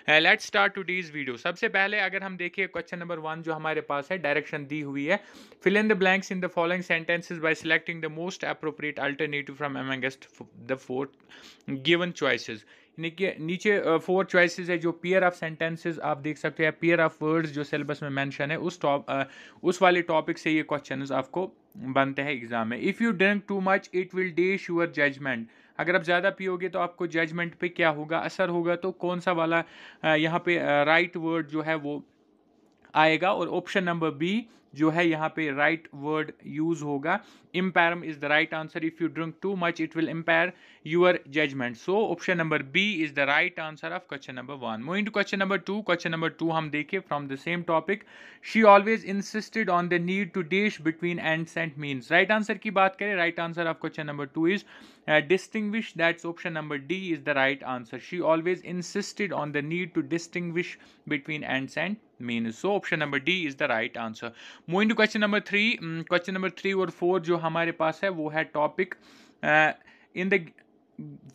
Let's start today's video. सबसे पहले अगर हम देखें क्वेश्चन नंबर 1 जो हमारे पास है, डायरेक्शन दी हुई है, fill in the blanks in the following sentences by selecting the most appropriate alternative from amongst the four given choices. नीचे 4 चॉइसेस है, जो पेयर ऑफ सेंटेंसेस आप देख सकते हैं, पेयर ऑफ वर्ड्स जो सिलेबस में मेंशन है, उस वाले टॉपिक से ये क्वेश्चंस आपको बनते हैं एग्जाम में। If you drink too much it will dash your judgement. अगर आप ज़्यादा पियोगे तो आपको जजमेंट पे क्या होगा, असर होगा। तो कौन सा वाला यहाँ पे राइट वर्ड जो है वो आएगा, और ऑप्शन नंबर बी जो है यहाँ पे राइट वर्ड यूज होगा। Impair is the right answer. If you drink too much it will impair your judgement. So option number B is the right answer of question number 1। Moving to question number 2। Question number 2 हम देखें from the same topic. She always insisted on the need to dish between ends and means. Right answer की बात करें, right answer of question number 2 is distinguish. That's option number D is the right answer. She always insisted on the need to distinguish between ends and means. So option number D is the right answer. Moving to question number 3. Question number 3 और 4 जो हमारे पास है वो है topic in the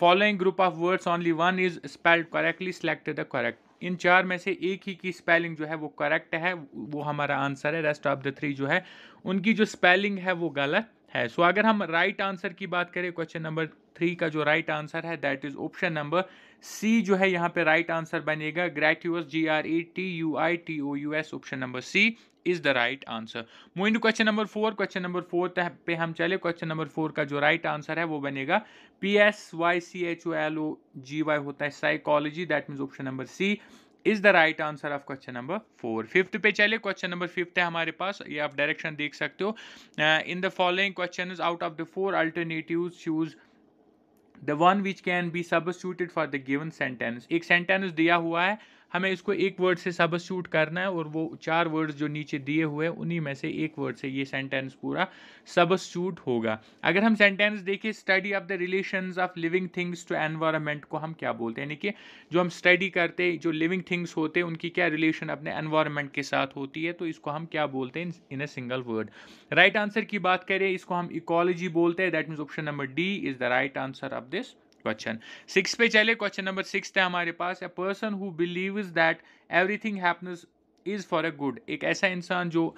following group of words only one is spelled correctly, select the correct. इन चार में से एक ही की स्पेलिंग जो है वो करेक्ट है, वो हमारा आंसर है। रेस्ट ऑफ द 3 जो है उनकी जो स्पेलिंग है वो गलत है। सो अगर हम राइट आंसर की बात करें, क्वेश्चन नंबर 3 का जो राइट आंसर है that is option number C जो है यहाँ पे राइट आंसर बनेगा। Gratuitous, GRETUITOUS, option number C is the right answer. Moving to question number 4। Question number 4 पे हम चले। क्वेश्चन नंबर 4 का जो राइट आंसर है वो बनेगा PSYCHOLOGY होता है psychology. That means option number C is the right answer of question number 4। Fifth पे चले। क्वेश्चन नंबर 5 है हमारे पास, ये आप डायरेक्शन देख सकते हो। इन the following question out of the 4 alternatives choose the one which can be substituted for the given sentence. एक सेंटेंस दिया हुआ है, हमें इसको एक वर्ड से सबस्टिट्यूट करना है, और वो 4 वर्ड्स जो नीचे दिए हुए हैं उन्हीं में से एक वर्ड से ये सेंटेंस पूरा सबस्टिट्यूट होगा। अगर हम सेंटेंस देखें, study of the relations of living things to environment को हम क्या बोलते हैं, यानी कि जो हम स्टडी करते हैं, जो लिविंग थिंग्स होते हैं उनकी क्या रिलेशन अपने एनवायरनमेंट के साथ होती है, तो इसको हम क्या बोलते हैं in a single word. Right answer की बात करें, इसको हम इकोलॉजी बोलते हैं। That means option number D is the right answer of this question. 6 पे चले। क्वेश्चन नंबर 6 है हमारे पास। A person who believes that everything happens is for a good. एक ऐसा इंसान जो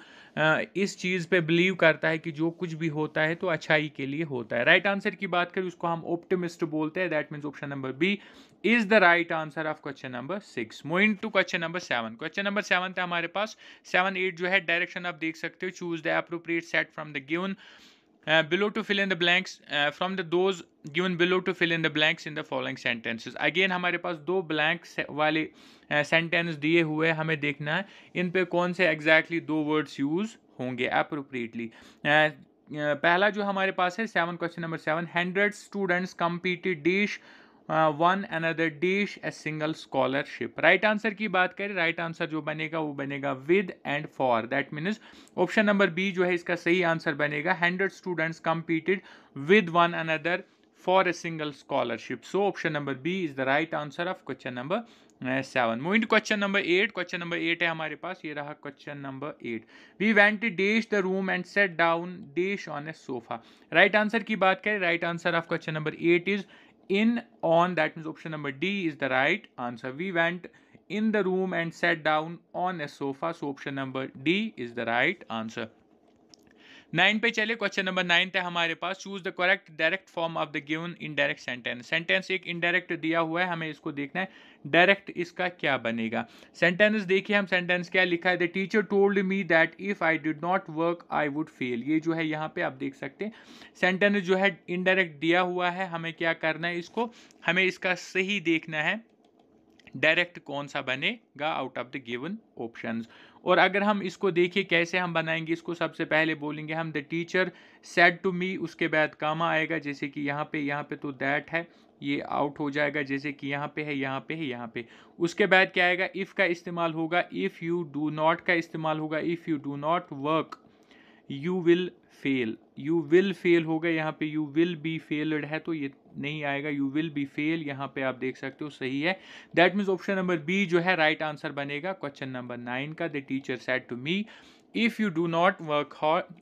इस चीज पे बिलीव करता है कि जो कुछ भी होता है तो अच्छाई के लिए होता है। राइट आंसर की बात करें, उसको हम ऑप्टिमिस्ट बोलते हैं। That means option number B is the right answer of question number 6। Moving to question number 7। Question number 7 है हमारे पास। 7, 8 जो है डायरेक्शन आप देख सकते हो। Choose the appropriate set from the given below to fill in the blanks from the those given below to fill in the blanks in the following sentences. Again हमारे पास 2 blanks वाले सेंटेंस दिए हुए, हमें देखना है इन पे कौन से एग्जैक्टली 2 वर्ड्स यूज होंगे अप्रोप्रिएटली। पहला जो हमारे पास है 7, question number 7, 100 students competed dish one another dish a single scholarship. Right answer की बात करें, राइट आंसर जो बनेगा वो बनेगा with and for. That means option number B जो है इसका सही आंसर बनेगा। 100 students competed with one another for a single scholarship. So option number B is the right answer of question number 7। Moving to question number 8। Question number 8 है हमारे पास, ये रहा question number 8। We went to dash the room and set down dash on a sofa. Right answer की बात करें, right answer of question number 8 is in, on. That means option number D is the right answer. We went in the room and sat down on a sofa. So option number D is the right answer. 9 पे चले। Question number 9 है हमारे पास। Choose the correct direct form of the given indirect sentence. Sentence एक indirect दिया हुआ है, हमें इसको देखना है डायरेक्ट इसका क्या बनेगा। सेंटेंस देखिए, हम सेंटेंस क्या लिखा है, the teacher told me that if I did not work I would fail. ये जो है यहाँ पे आप देख सकते हैं सेंटेंस जो है इनडायरेक्ट दिया हुआ है, हमें क्या करना है, इसको हमें इसका सही देखना है डायरेक्ट कौन सा बनेगा out of the given options. और अगर हम इसको देखिए कैसे हम बनाएंगे इसको, सबसे पहले बोलेंगे हम the teacher said to me, उसके बाद कामा आएगा, जैसे कि यहाँ पे तो दैट है, ये आउट हो जाएगा, जैसे कि यहाँ पे है, यहाँ पे है, यहाँ पे। उसके बाद क्या आएगा, इफ़ का इस्तेमाल होगा, इफ़ यू डू नॉट का इस्तेमाल होगा, if you do not work you will fail. You will fail होगा, यहाँ पे यू विल बी फेल्ड है तो ये नहीं आएगा, यू विल बी फेल यहाँ पे आप देख सकते हो सही है। That means option number B जो है राइट आंसर बनेगा क्वेश्चन नंबर 9 का। The teacher said to me if you do not work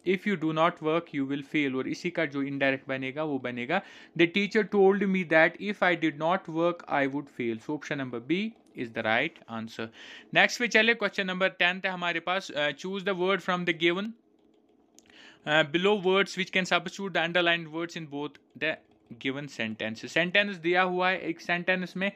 if you do not work you will fail, और इसी का जो इनडायरेक्ट बनेगा वो बनेगा the teacher told me that if I did not work I would fail. So option number B is the right answer. Next पे चले, question number 10 है हमारे पास, choose the word from the given below words which can substitute the underlined words in both the given sentence. Sentence दिया हुआ है, एक sentence में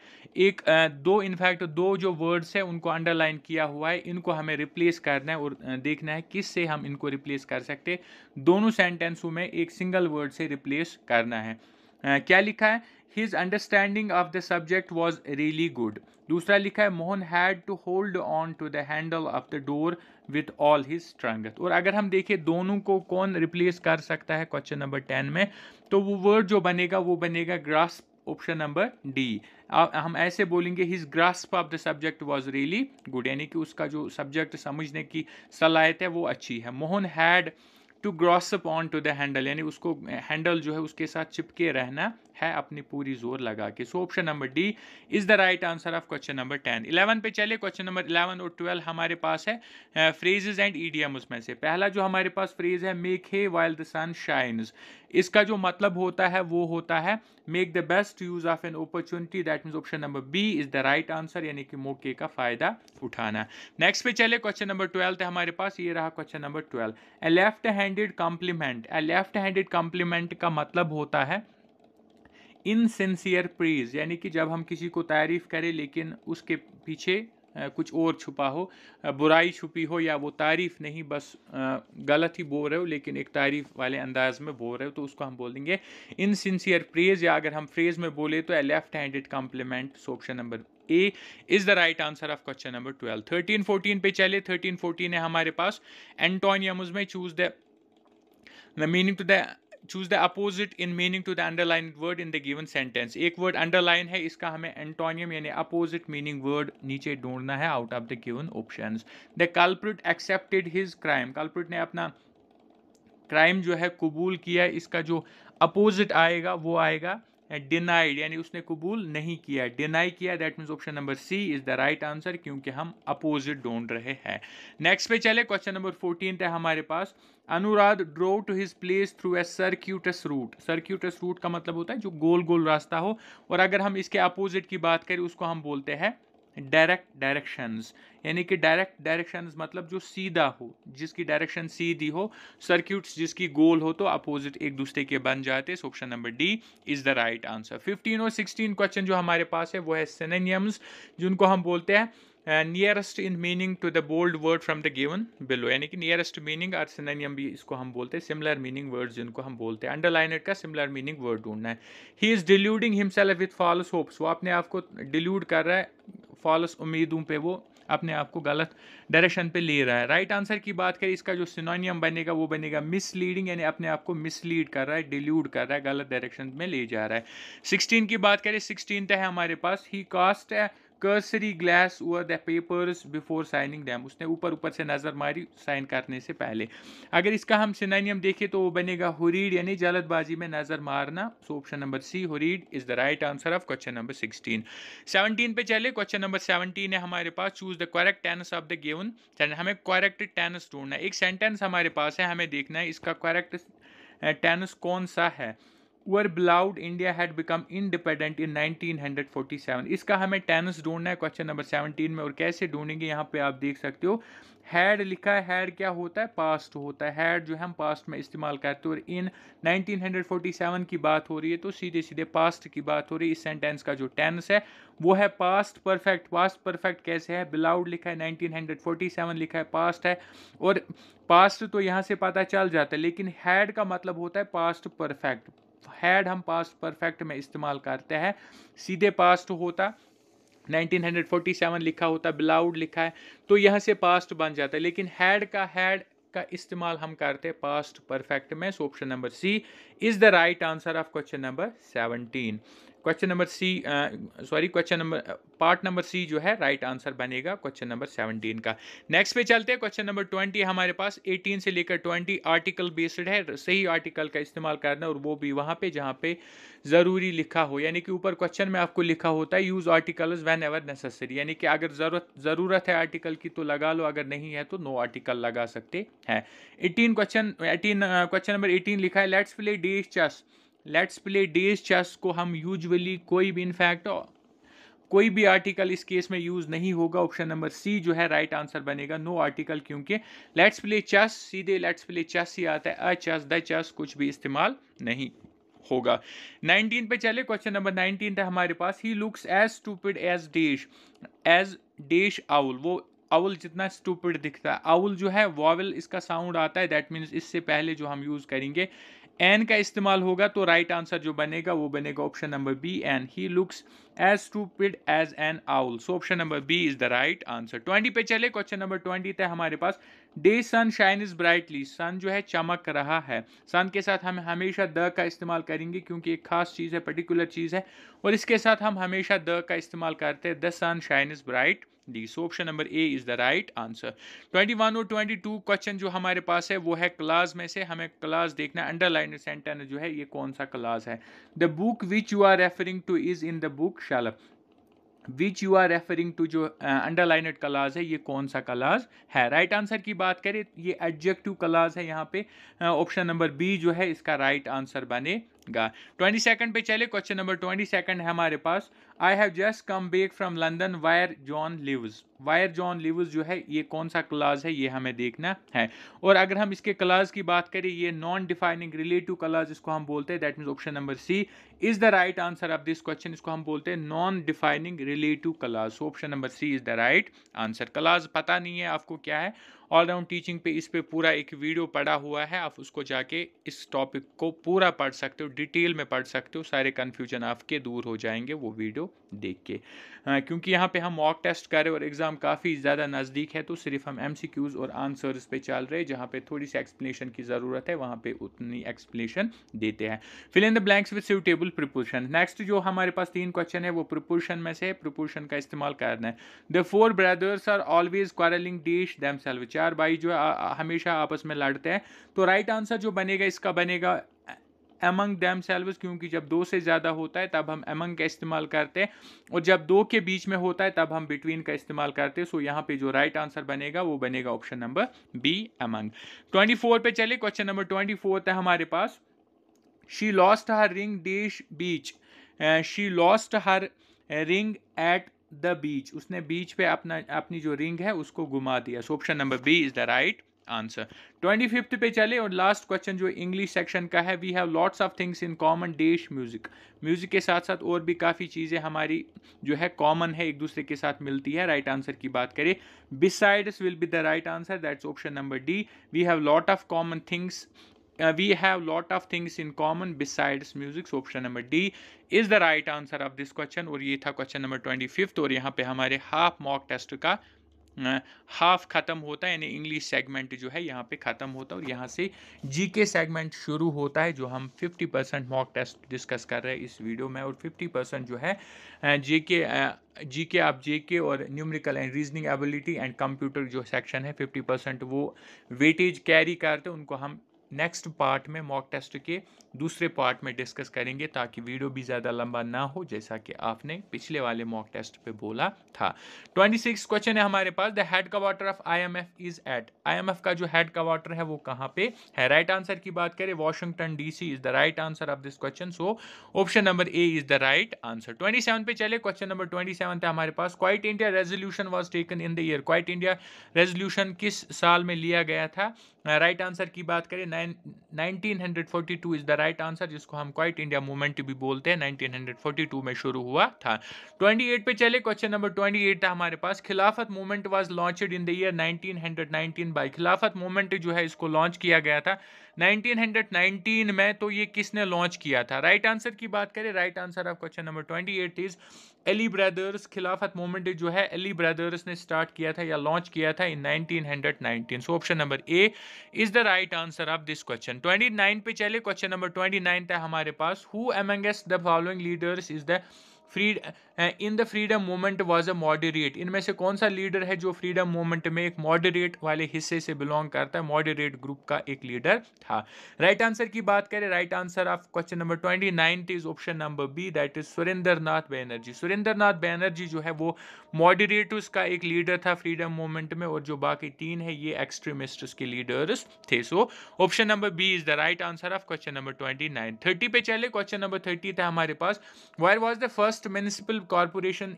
दो इनफैक्ट दो जो वर्ड्स है उनको अंडरलाइन किया हुआ है, इनको हमें रिप्लेस करना है और देखना है किस से हम इनको रिप्लेस कर सकते। दोनों सेंटेंसों में एक सिंगल वर्ड से रिप्लेस करना है। क्या लिखा है, his understanding of the subject was really good. दूसरा लिखा है Mohan had to hold on to the handle of the door with all his strength. और अगर हम देखें दोनों को कौन रिप्लेस कर सकता है क्वेश्चन नंबर 10 में, तो वो वर्ड जो बनेगा वो बनेगा ग्रास्प, ऑप्शन नंबर डी। हम ऐसे बोलेंगे his grasp of the subject was really good, यानी कि उसका जो सब्जेक्ट समझने की सलाहियत है वो अच्छी है। Mohan had to grasp on to the handle, यानी उसको हैंडल जो है उसके साथ चिपके रहना है अपनी पूरी जोर लगा के। सो option number D is the right answer of question number 10। 11 पे चले, क्वेश्चन नंबर 11 और 12 हमारे पास है फ्रेजेस एंड ईडियम्स में से। पहला जो हमारे पास फ्रेज है make hay while the sun shines, इसका जो मतलब होता है वो होता है make the best use of an opportunity, that means option number B is the right answer, यानी कि मौके का फायदा उठाना। नेक्स्ट पे चले, क्वेश्चन नंबर 12 है हमारे पास, ये रहा क्वेश्चन नंबर 12। ए लेफ्ट हैंडेड कॉम्प्लीमेंट, ए लेफ्ट हैंडेड कॉम्प्लीमेंट का मतलब होता है इनसिंसियर प्रेज, यानी कि जब हम किसी को तारीफ करें लेकिन उसके पीछे कुछ और छुपा हो, बुराई छुपी हो, या वो तारीफ नहीं बस गलत ही बोल रहे हो लेकिन एक तारीफ वाले अंदाज में बोल रहे हो, तो उसको हम बोल देंगे इनसिंसियर प्रेज। या अगर हम फ्रेज में बोले तो a left handed compliment. So option number A is the right answer of question number 12। 13-14 पे चले, 13-14 है हमारे पास एंटोनियम्स में choose the meaning to the choose the opposite in meaning to the underlined word in the given sentence। एक word underline है, इसका हमें antonym यानी opposite meaning word नीचे ढूंढना है out of the given options। The culprit accepted his crime, culprit ने अपना crime जो है कबूल किया, इसका जो opposite आएगा वो आएगा डिनाइड, यानी उसने कबूल नहीं किया, डिनाई किया, that means option number C is the right answer, क्योंकि हम अपोजिट ढूंढ रहे हैं। नेक्स्ट पे चले, क्वेश्चन नंबर 14 है हमारे पास। Anurag drove to his place through a circuitous route. Circuitous route का मतलब होता है जो गोल गोल रास्ता हो, और अगर हम इसके अपोजिट की बात करें उसको हम बोलते हैं डायरेक्ट डायरेक्शंस, यानी कि डायरेक्ट डायरेक्शंस मतलब जो सीधा हो, जिसकी डायरेक्शन सीधी हो, सर्क्यूट्स जिसकी गोल हो, तो अपोजिट एक दूसरे के बन जाते। Option number D is the right answer. 15 और 16 क्वेश्चन जो हमारे पास है वो है सिनोनिम्स, जिनको हम बोलते हैं nearest in meaning to the bold word from the given below, यानी कि नियरेस्ट मीनिंग और सिनोनिम भी इसको हम बोलते हैं, सिमिलर मीनिंग वर्ड जिनको हम बोलते हैं। अंडरलाइनेड का सिमिलर मीनिंग वर्ड ढूंढना है। He is deluding himself with false hopes, वो अपने आप को डिल्यूड कर रहा है फॉल्स उम्मीदों पे, वो अपने आप को गलत डायरेक्शन पे ले रहा है। राइट आंसर की बात करें, इसका जो सिनोनियम बनेगा वो बनेगा मिसलीडिंग, यानी अपने आप को मिसलीड कर रहा है, डिल्यूड कर रहा है, गलत डायरेक्शन में ले जा रहा है। 16 की बात करें, 16 है हमारे पास, ही कास्ट है cursory glass over the papers before signing them, उसने ऊपर ऊपर से नजर मारी साइन करने से पहले। अगर इसका हम सिनोनियम देखें तो वो बनेगा हुरीड, यानी जल्दबाजी में नजर मारना। So option number C hurried is the right answer of question number 16। 17 पे चले, क्वेश्चन नंबर 17 है हमारे पास, choose the correct tense of the given sentence. हमें करेक्ट टेंस ढूंढना है। एक सेंटेंस हमारे पास है, हमें देखना है इसका करेक्ट टेंस कौन सा है। Our beloved India had become independent in 1947, इसका हमें टेंस ढूंढना है क्वेश्चन नंबर 17 में। और कैसे ढूंढेंगे, यहाँ पे आप देख सकते हो हैड लिखा है, हैड क्या होता है, पास्ट होता है, हैड जो हम पास्ट में इस्तेमाल करते हैं, और इन 1947 की बात हो रही है तो सीधे सीधे पास्ट की बात हो रही है। इस सेंटेंस का जो टेंस है वो है पास्ट परफेक्ट। पास्ट परफेक्ट कैसे है, बिलाउड लिखा है, 1947 लिखा है, पास्ट है, और पास्ट तो यहाँ से पता चल जाता है, लेकिन हैड का मतलब होता है पास्ट परफेक्ट। हैड हम पास्ट परफेक्ट में इस्तेमाल करते हैं, सीधे पास्ट होता 1947 लिखा होता, बिलाउड लिखा है, तो यहाँ से पास्ट बन जाता है, लेकिन हैड का इस्तेमाल हम करते हैं पास्ट परफेक्ट में। So option number C is the right answer of question number 17। Question number C question number part number C जो है राइट आंसर बनेगा क्वेश्चन नंबर 17 का। नेक्स्ट पे चलते हैं, क्वेश्चन नंबर 20 हमारे पास 18 से लेकर 20 आर्टिकल बेस्ड है। सही आर्टिकल का इस्तेमाल करना, और वो भी वहाँ पे जहाँ पे ज़रूरी लिखा हो, यानी कि ऊपर क्वेश्चन में आपको लिखा होता है use articles when ever necessary, यानी कि अगर ज़रूरत है आर्टिकल की तो लगा लो, अगर नहीं है तो नो आर्टिकल लगा सकते हैं। क्वेश्चन नंबर 18 लिखा है let's play days chess. Let's play days chess को हम यूजुअली कोई भी इनफैक्ट कोई भी आर्टिकल इस केस में यूज नहीं होगा। ऑप्शन नंबर सी जो है राइट आंसर बनेगा, नो आर्टिकल, क्योंकि लेट्स प्ले चेस, सीधे लेट्स प्ले चेस ही आता है, अ चेस द चेस कुछ भी इस्तेमाल नहीं होगा। 19 पे चले, क्वेश्चन नंबर 19 था हमारे पास, he looks as stupid as dash owl, वो आउल जितना स्टूपिड दिखता है। आउल जो है वॉवल इसका साउंड आता है, दैट मीन्स इससे पहले जो हम यूज करेंगे एन का इस्तेमाल होगा, तो राइट आंसर जो बनेगा वो बनेगा option number B an, he looks as stupid as an owl. So option number B is the right answer. 20 पे चले, क्वेश्चन नंबर 20 है हमारे पास, the sun shine is brightly, sun जो है चमक रहा है। सन के साथ हम हमेशा द का इस्तेमाल करेंगे क्योंकि एक खास चीज है, पर्टिकुलर चीज है, और इसके साथ हम हमेशा द का इस्तेमाल करते हैं, the sun shine is brightly. So option number A is the right answer. 21 और 22 क्वेश्चन जो हमारे पास है वो है क्लास में से, हमें क्लास देखना है, अंडरलाइन सेंटेंस जो है ये कौन सा क्लास है। The book which you are referring to is in the book shelf, which you are referring to जो अंडरलाइनेड क्लास है ये कौन सा क्लास है। राइट आंसर की बात करें ये एडजेक्टिव क्लास है, यहाँ पे ऑप्शन नंबर बी जो है इसका राइट आंसर बनेगा। 22 पे चले, क्वेश्चन नंबर 22 है हमारे पास, I have just come back from London where John lives, where John lives जो है ये कौन सा क्लास है ये हमें देखना है। और अगर हम इसके क्लास की बात करें, ये नॉन डिफाइनिंग रिलेटिव क्लास इसको हम बोलते हैं, that means option number C is the right answer of this question. इसको हम बोलते हैं non defining relative class. Option number C is the right answer. Class पता नहीं है आपको क्या है, ऑलराउंड टीचिंग पे इस पे पूरा एक वीडियो पड़ा हुआ है, आप उसको जाके इस टॉपिक को पूरा पढ़ सकते हो, डिटेल में पढ़ सकते हो, सारे कन्फ्यूजन आपके दूर हो जाएंगे वो वीडियो देख के। क्योंकि यहाँ पे हम मॉक टेस्ट कर रहे हैं और एग्जाम काफ़ी ज़्यादा नज़दीक है, तो सिर्फ हम MCQs और आंसर्स पे चल रहे हैं, जहाँ पे थोड़ी सी एक्सप्लेनेशन की ज़रूरत है वहाँ पे उतनी एक्सप्लेनेशन देते हैं। Fill in the blanks with suitable preposition. Next जो हमारे पास 3 क्वेश्चन है वो प्रीपोजिशन में से है, प्रीपोजिशन का इस्तेमाल करना है। The 4 brothers are always quarrelling dash themselves, 4 भाई जो है हमेशा आपस में लड़ते हैं, तो राइट आंसर जो बनेगा इसका बनेगा among themselves, क्योंकि जब 2 से ज़्यादा होता है तब हम among का इस्तेमाल करते हैं, और जब 2 के बीच में होता है तब हम between का इस्तेमाल करते हैं। सो यहाँ पे जो राइट आंसर बनेगा वो बनेगा ऑप्शन नंबर बी among। 24 पे चले, क्वेश्चन नंबर 24 है हमारे पास, she lost her ring dash beach, she lost her ring at the beach, उसने बीच पे अपनी जो रिंग है उसको घुमा दिया। So option number B is the right answer. 25 पे चले, और लास्ट क्वेश्चन जो इंग्लिश सेक्शन का है, we have lots of things in common dash music, music के साथ साथ और भी काफ़ी चीज़ें हमारी जो है कॉमन है, एक दूसरे के साथ मिलती है। राइट आंसर की बात करें, besides will be the right answer, that's option number D, we have lot of common things, we have lot of things in common besides music, so option number D is the right answer of this question। और ये था question number 25, और यहाँ पे हमारे half mock test का half खत्म होता है, यानी इंग्लिश सेगमेंट जो है यहाँ पे खत्म होता है, और यहाँ से जीके सेगमेंट शुरू होता है, जो हम 50% मॉक टेस्ट डिस्कस कर रहे हैं इस वीडियो में, और 50% जो है जीके आप जेके और numerical and reasoning ability and computer जो सेक्शन है 50% वो वेटेज कैरी करते हैं, उनको हम नेक्स्ट पार्ट में मॉक टेस्ट के दूसरे पार्ट में डिस्कस करेंगे, ताकि वीडियो भी ज़्यादा लंबा ना हो, जैसा कि आपने पिछले वाले मॉक टेस्ट पे बोला था। 26 क्वेश्चन है हमारे पास, the headquarter of IMF is at, IMF का जो हेड क्वार्टर है वो कहाँ पे है। राइट आंसर की बात करें, Washington DC is the right answer of this question, so option number A is the right answer. 27 पे चले, क्वेश्चन नंबर 27 था हमारे पास, quit India resolution was taken in the year, quit India resolution किस साल में लिया गया था। राइट आंसर की बात करें 1942 इज द राइट आंसर, जिसको हम क्वाइट इंडिया मूवमेंट भी बोलते हैं, 1942 में शुरू हुआ था। 28 पे चले, क्वेश्चन नंबर 28 था हमारे पास, Khilafat movement was launched in the year 1919 by, Khilafat movement जो है इसको लॉन्च किया गया था 1919 में, तो ये किसने लॉन्च किया था। राइट आंसर की बात करें, right answer of question number 28 is Ali brothers, खिलाफत मूवमेंट जो है अली ब्रदर्स ने स्टार्ट किया था या लॉन्च किया था in 1919, so option number A is the right answer of this question. 29 पे चले, क्वेश्चन नंबर 29 था हमारे पास, who amongst the following leaders is the in the freedom movement was a moderate, इनमें से कौन सा लीडर है जो फ्रीडम मूवमेंट में एक मॉडरेट वाले हिस्से से बिलोंग करता है, मॉडरेट ग्रुप का एक लीडर था। राइट आंसर की बात करें, right answer of question number 29 is option number B, that is Surendra Nath Banerjee. Surendra Nath Banerjee जो है वो मॉडरेटर्स का एक लीडर था फ्रीडम मूवमेंट में, और जो बाकी 3 है ये एक्सट्रीमिस्ट्स के लीडर्स थे। So option number B is the right answer of question number 29। 30 पे चले, क्वेश्चन नंबर 30 था हमारे पास, where was the first first municipal corporation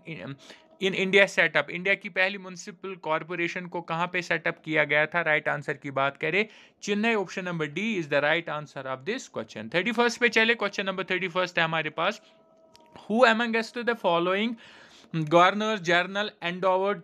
in India set up, India की पहली म्युनिसिपल कॉरपोरेशन को कहाँ पे सेटअप किया गया था? राइट आंसर की बात करें Chennai, option number D is the right answer of this question. 31st पे चले, क्वेश्चन नंबर 31 है हमारे पास। Who amongst the following Governor General endeavored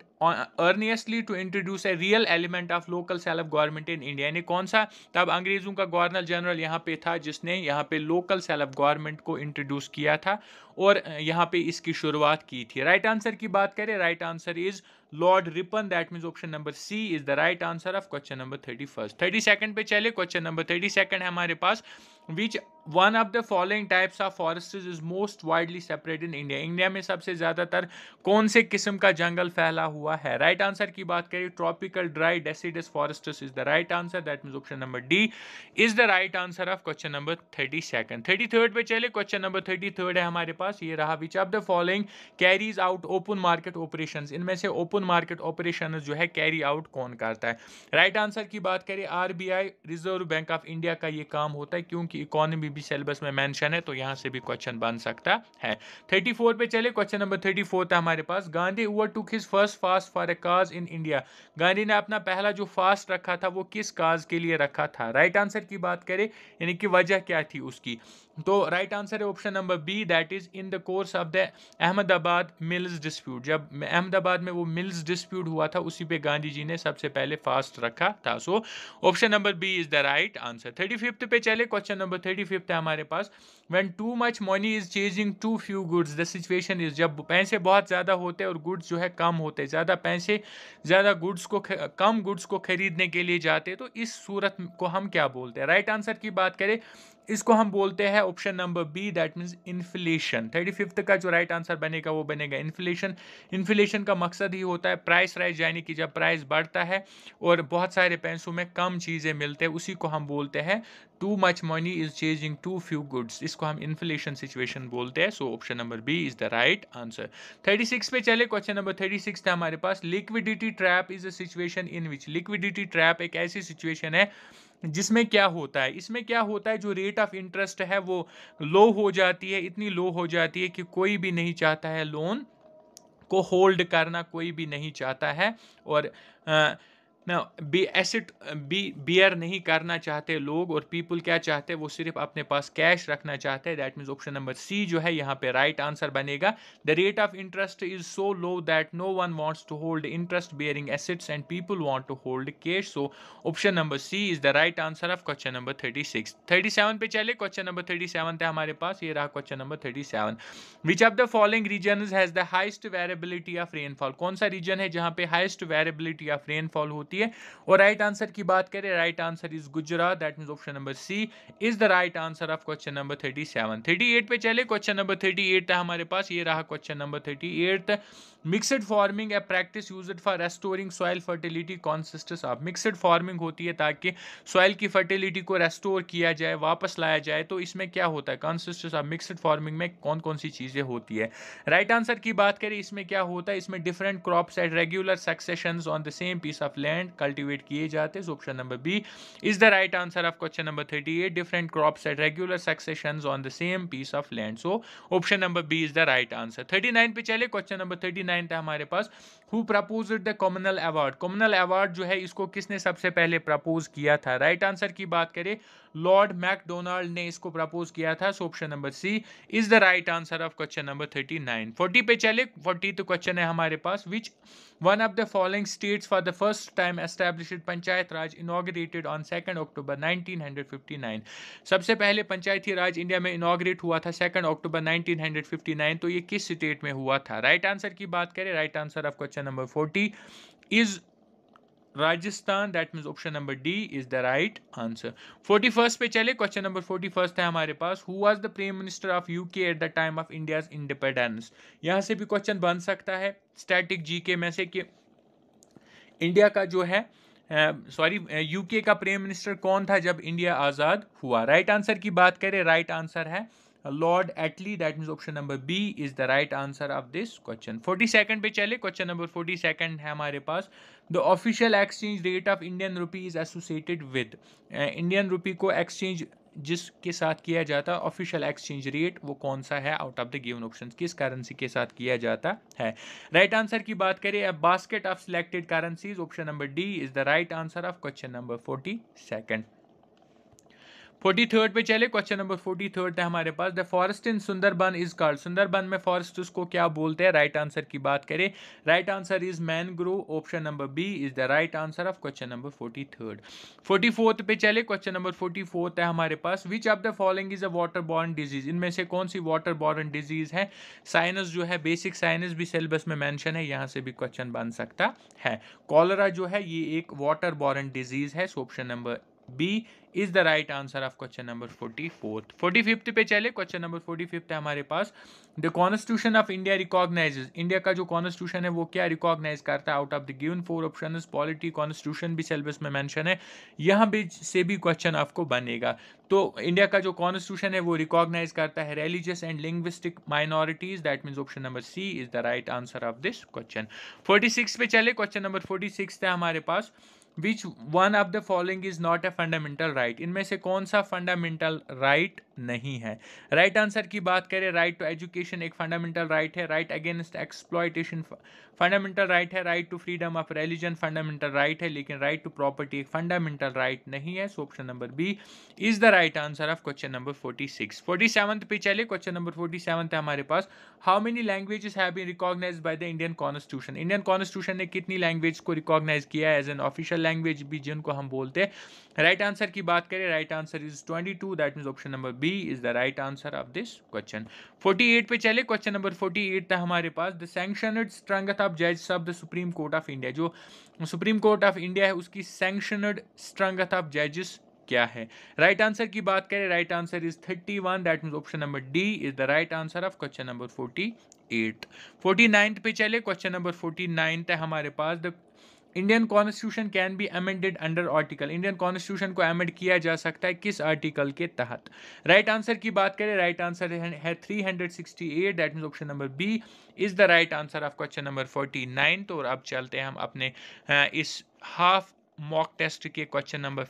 earnestly to introduce a real element of local self government in India, यानी कौन सा तब अंग्रेजों का गवर्नर जनरल यहाँ पे था जिसने यहाँ पे लोकल सेल्फ गवर्नमेंट को इंट्रोड्यूस किया था और यहाँ पे इसकी शुरुआत की थी? राइट आंसर की बात करें, right answer is Lord Ripon, that means option number C is the right answer of question number 31। 32nd पे चले, क्वेश्चन नंबर 32 है हमारे पास। Which one of the following types of forests is most widely separate in India, India में सबसे ज्यादातर कौन से किस्म का जंगल फैला हुआ है? राइट आंसर की बात करें tropical dry deciduous forests is the right answer, that means option number D is the right answer of question number 32। 33rd पे चले, क्वेश्चन नंबर 33 है हमारे पास, ये रहा। विच of the following carries out open market operations, इनमें से open market operation जो है कैरी आउट कौन करता है? राइट आंसर की बात करें RBI, reserve bank of India का ये काम होता है, क्योंकि इकोनॉमी भी सिलेबस में मेंशन है तो यहां से भी क्वेश्चन बन सकता है। 34 पे चले, क्वेश्चन नंबर 34 है हमारे पास। Gandhi overtook his first fast for a cause in India, Gandhi ने अपना पहला जो फास्ट रखा था वो किस काज के लिए रखा था? राइट आंसर की बात करें यानी कि वजह क्या थी उसकी, तो राइट आंसर है option number B, that is in the course of the Ahmedabad mills dispute, जब अहमदाबाद में वो मिल्स डिस्प्यूट हुआ था उसी पे गांधी जी ने सबसे पहले फास्ट रखा था। So option number B is the right answer. 35th पे चले, क्वेश्चन नंबर 35 है हमारे पास। When too much money is chasing too few goods the situation is, जब पैसे बहुत ज्यादा होते हैं और गुड्स जो है कम होते हैं, ज्यादा पैसे ज्यादा गुड्स को कम गुड्स को खरीदने के लिए जाते हैं, तो इस सूरत को हम क्या बोलते हैं? राइट आंसर की बात करें इसको हम बोलते हैं option number B, that means inflation. 35th का जो राइट आंसर बनेगा वो बनेगा इन्फ्लेशन। इन्फ्लेशन का मकसद ही होता है प्राइस राइज, यानी कि जब प्राइस बढ़ता है और बहुत सारे पैसों में कम चीजें मिलते हैं, उसी को हम बोलते हैं too much money is chasing too few goods, इसको हम इन्फ्लेशन सिचुएशन बोलते हैं। So option number B is the right answer. 36 पे चले, क्वेश्चन नंबर 36 था हमारे पास। Liquidity trap is a situation in which, liquidity trap एक ऐसी सिचुएशन है जिसमें क्या होता है, इसमें क्या होता है जो रेट ऑफ इंटरेस्ट है वो लो हो जाती है, इतनी लो हो जाती है कि कोई भी नहीं चाहता है लोन को होल्ड करना, कोई भी नहीं चाहता है और एसेट बियर नहीं करना चाहते लोग, और पीपल क्या चाहते हैं वो सिर्फ अपने पास कैश रखना चाहते हैं। That means option number C जो है यहाँ पे राइट आंसर बनेगा। The rate of interest is so low that no one wants to hold interest bearing assets and people want to hold cash. So option number C is the right answer of question number 36। 37 पे चले, question number 37 है हमारे पास, ये रहा question number 37। Which of the following regions has the highest variability of rainfall, कौन सा reason है जहाँ पे हाईएस्ट वेरिएबिलिटी ऑफ रेनफॉल होती है? और राइट आंसर की बात करें, right answer is Gujarat, that means option number C is the right answer of question number 37। 38 पे चले, क्वेश्चन नंबर 38 है हमारे पास, ये रहा question number 38। Mixed farming a practice used for restoring soil fertility consists of, mixed farming होती है ताकि सॉइल की फर्टिलिटी को रेस्टोर किया जाए, वापस लाया जाए, तो इसमें क्या होता है? कॉन्सिस्ट्स ऑफ मिक्सड फार्मिंग में कौन कौन सी चीजें होती है? राइट आंसर की बात करें इसमें क्या होता है, इसमें different crops at regular successions on the same piece of land cultivate किए जाते हैं। Option number B is the right answer of question number 38, different crops at regular successions on the same piece of land. So option number B is the right answer. 39 पे चले, question number 39 था हमारे पास। Who proposed the communal award, communal award जो है इसको किसने सबसे पहले प्रपोज किया था? राइट आंसर की बात करें लॉर्ड मैकडोनाल्ड ने इसको प्रपोज किया था। So option number C is the right answer of question number 39। 40 पे चले, 40 तो क्वेश्चन है हमारे पास। Which one of the following states for the first time established panchayat raj inaugurated on 2 October 1959, सबसे पहले पंचायती राज इंडिया में इनॉग्रेट हुआ था 2 अक्टूबर 1959, तो ये किस स्टेट में हुआ था? राइट आंसर की बात करें, right answer of question number 40 is Rajasthan, that means option number D is the right answer. 41st पे चले, क्वेश्चन नंबर 41 है हमारे पास। Who was the prime minister of UK at the time of India's independence, यहां से भी question बन सकता है स्टैटिक जीके में से कि इंडिया का जो है यूके का प्राइम मिनिस्टर कौन था जब इंडिया आजाद हुआ? राइट आंसर की बात करें, राइट आंसर है Lord Attlee, that means option number B is the right answer of this question. 42nd पे चले, क्वेश्चन नंबर 42 है हमारे पास। The official exchange rate of Indian rupee is associated with, Indian rupee को exchange जिसके साथ किया जाता है ऑफिशियल एक्सचेंज रेट वो कौन सा है out of the given options, किस करेंसी के साथ किया जाता है। राइट आंसर की बात करें, a basket of selected currencies, option number D is the right answer of question number 42। 43rd पे चले, क्वेश्चन नंबर 43 है हमारे पास, the forest in Sundarban is called, Sundarban में फॉरेस्ट उसको क्या बोलते हैं। राइट आंसर की बात करें, right answer is mangrove, option number B is the right answer of question number 43। 44th पे चले, क्वेश्चन नंबर 44 है हमारे पास, which of the following is a water borne disease, इनमें से कौन सी वाटर बॉर्न डिजीज है। साइनस जो है, बेसिक साइनस भी सिलेबस में मेंशन है, यहां से भी क्वेश्चन बन सकता है। कॉलरा जो है ये एक वाटर बॉर्न डिजीज है, so option number B is the right answer of question number 44। 45th पे चले, क्वेश्चन नंबर 45 है हमारे पास, the constitution of India recognizes, India का जो कॉन्स्टिट्यूशन है वो क्या रिकॉग्नाइज करता है। Out of the given 4 options, polity, constitution भी सिलेबस में मेंशन है, यहां भी से भी क्वेश्चन आपको बनेगा। तो इंडिया का जो कॉन्स्टिट्यूशन है वो रिकॉग्नाइज करता है religious and linguistic minorities, that means option number C is the right answer of this question. 46 पे चले, क्वेश्चन नंबर 46 है हमारे पास, which one of the following is not a fundamental right, इनमें से कौन सा फंडामेंटल राइट नहीं है। राइट आंसर की बात करें, राइट टू एजुकेशन एक फंडामेंटल राइट है, right against exploitation fundamental right है, right to freedom of religion fundamental right है, लेकिन राइट टू प्रॉपर्टी एक फंडामेंटल राइट नहीं है, so option number B is the right answer of question number 46। 47th पे चले, question number 47 है हमारे पास, how many languages have been recognized by the Indian constitution, Indian constitution ने कितनी लैंग्वेज को रिकॉग्नाइज किया है एज एन ऑफिशियल लैंग्वेज भी जिनको हम बोलते हैं। राइट आंसर की बात करें, right answer is 22, that means option number B is the right answer of this question. 48 पे चले, क्वेश्चन नंबर 48 था हमारे पास, द सैंक्शनड स्ट्रेंथ ऑफ जज of the Supreme Court of India, जो सुप्रीम कोर्ट ऑफ इंडिया है उसकी sanctioned strength of जजेस क्या है। राइट आंसर की बात करें, right answer is 31, that means option number D is the right answer of question number 48। 49th पे चले, क्वेश्चन नंबर 49 है हमारे पास, the Indian constitution can be amended under article, Indian constitution को अमेंड किया जा सकता है किस आर्टिकल के तहत। राइट आंसर की बात करें, राइट आंसर है 368, that means option number B is the right answer of question number 49। तो अब चलते हैं हम अपने इस हाफ मॉक टेस्ट के क्वेश्चन नंबर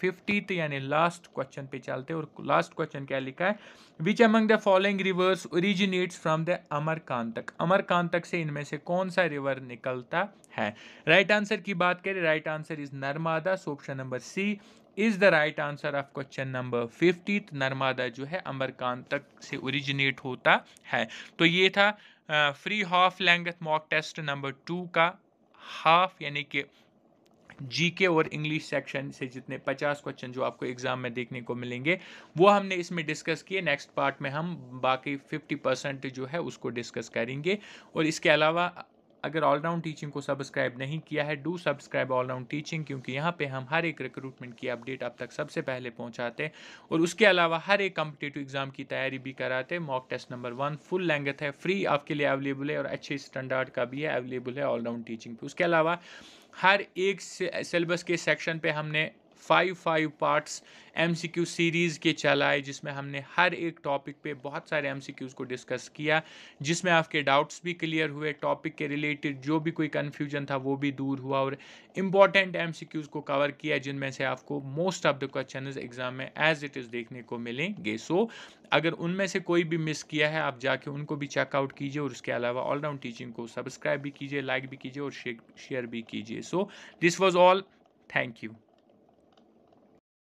50 यानी लास्ट क्वेश्चन पे चलते हैं, और लास्ट क्वेश्चन क्या लिखा है, which among the following rivers originates from the Amarkantak, Amarkantak से इनमें से कौन सा रिवर निकलता है। राइट आंसर की बात करें, right answer is Narmada, so option number C is the right answer of question number 50। Narmada जो है अमरकांतक से ओरिजिनेट होता है। तो ये था free half length mock test number 2 का हाफ, यानी कि जीके और इंग्लिश सेक्शन से जितने 50 क्वेश्चन जो आपको एग्जाम में देखने को मिलेंगे वो हमने इसमें डिस्कस किए। नेक्स्ट पार्ट में हम बाकी 50% जो है उसको डिस्कस करेंगे। और इसके अलावा अगर ऑलराउंड टीचिंग को सब्सक्राइब नहीं किया है, डू सब्सक्राइब ऑलराउंड टीचिंग, क्योंकि यहाँ पे हम हर एक रिक्रूटमेंट की अपडेट आप तक सबसे पहले पहुँचाते हैं। और उसके अलावा हर एक कॉम्पिटिटिव एग्जाम की तैयारी भी कराते हैं। Mock test number 1 full length है, फ्री आपके लिए अवेलेबल है, और अच्छे स्टैंडर्ड का भी है, अवेलेबल है ऑलराउंड टीचिंग पे। उसके अलावा हर एक सिलेबस के सेक्शन पे हमने 5 पार्ट्स MCQ सीरीज़ के चलाए, जिसमें हमने हर एक टॉपिक पे बहुत सारे MCQs को डिस्कस किया, जिसमें आपके डाउट्स भी क्लियर हुए, टॉपिक के रिलेटेड जो भी कोई कन्फ्यूजन था वो भी दूर हुआ, और इम्पॉर्टेंट MCQs को कवर किया, जिनमें से आपको most of the question exam में एज इट इज़ देखने को मिलेंगे। सो अगर उनमें से कोई भी मिस किया है, आप जाके उनको भी चेकआउट कीजिए, और उसके अलावा ऑलराउंड टीचिंग को सब्सक्राइब भी कीजिए, लाइक भी कीजिए और शेयर भी कीजिए। So this was all, thank you.